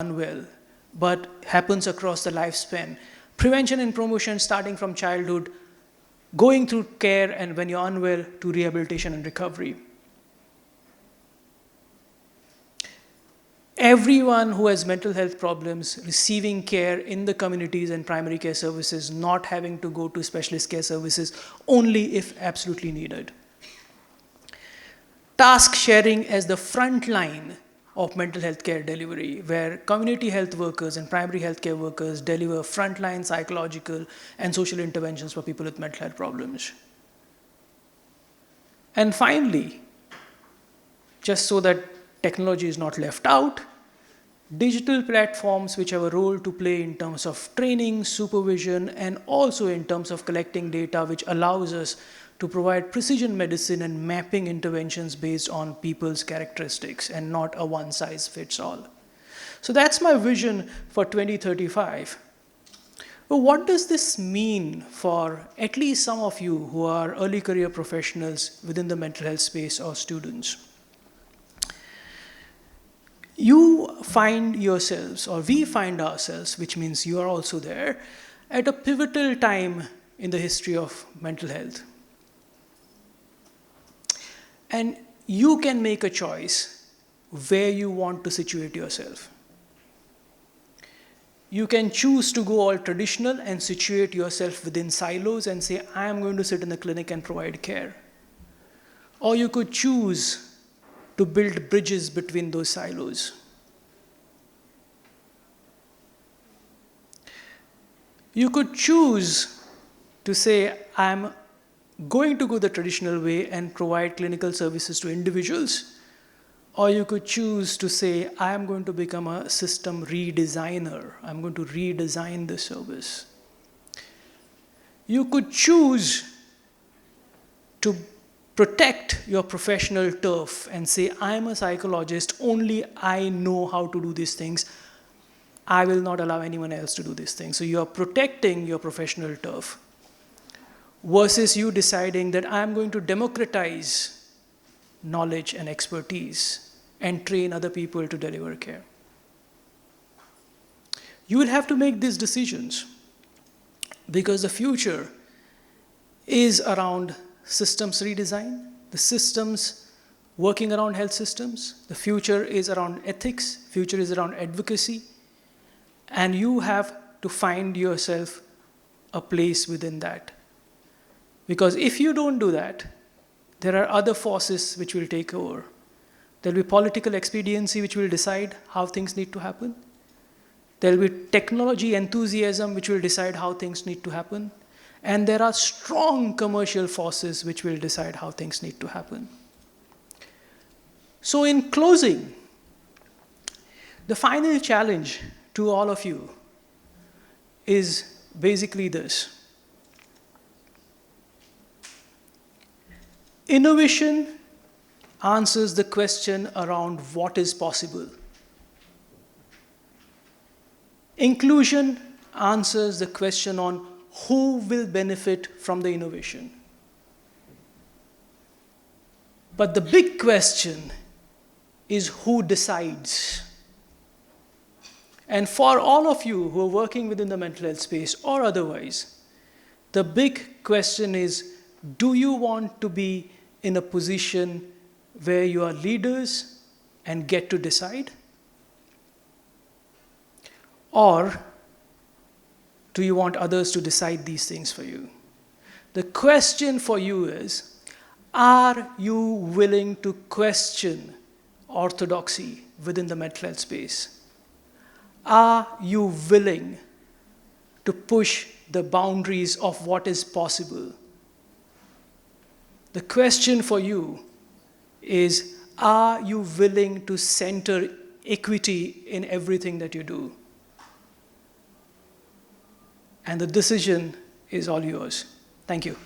unwell, but happens across the lifespan. Prevention and promotion starting from childhood, going through care and when you're unwell to rehabilitation and recovery. Everyone who has mental health problems receiving care in the communities and primary care services, not having to go to specialist care services only if absolutely needed. Task sharing as the front line of mental health care delivery, where community health workers and primary health care workers deliver frontline psychological and social interventions for people with mental health problems. And finally, just so that technology is not left out, digital platforms which have a role to play in terms of training, supervision, and also in terms of collecting data, which allows us to provide precision medicine and mapping interventions based on people's characteristics and not a one-size-fits-all. So that's my vision for 2035. But what does this mean for at least some of you who are early career professionals within the mental health space or students? You find yourselves, or we find ourselves, which means you are also there, at a pivotal time in the history of mental health. And you can make a choice where you want to situate yourself. You can choose to go all traditional and situate yourself within silos and say, I am going to sit in the clinic and provide care. Or you could choose to build bridges between those silos. You could choose to say, I'm going to go the traditional way and provide clinical services to individuals. Or you could choose to say, I am going to become a system redesigner. I'm going to redesign the service. You could choose to protect your professional turf and say, I'm a psychologist, only I know how to do these things. I will not allow anyone else to do these things. So you are protecting your professional turf versus you deciding that I'm going to democratize knowledge and expertise and train other people to deliver care. You will have to make these decisions because the future is around systems redesign, the systems working around health systems. The future is around ethics, future is around advocacy, and you have to find yourself a place within that. Because if you don't do that, there are other forces which will take over. There will be political expediency which will decide how things need to happen. There will be technology enthusiasm which will decide how things need to happen. And there are strong commercial forces which will decide how things need to happen. So in closing, the final challenge to all of you is basically this. Innovation answers the question around what is possible. Inclusion answers the question on who will benefit from the innovation. But the big question is who decides. And for all of you who are working within the mental health space or otherwise, the big question is, do you want to be in a position where you are leaders and get to decide? Or do you want others to decide these things for you? The question for you is, are you willing to question orthodoxy within the mental health space? Are you willing to push the boundaries of what is possible? The question for you is, are you willing to center equity in everything that you do? And the decision is all yours. Thank you.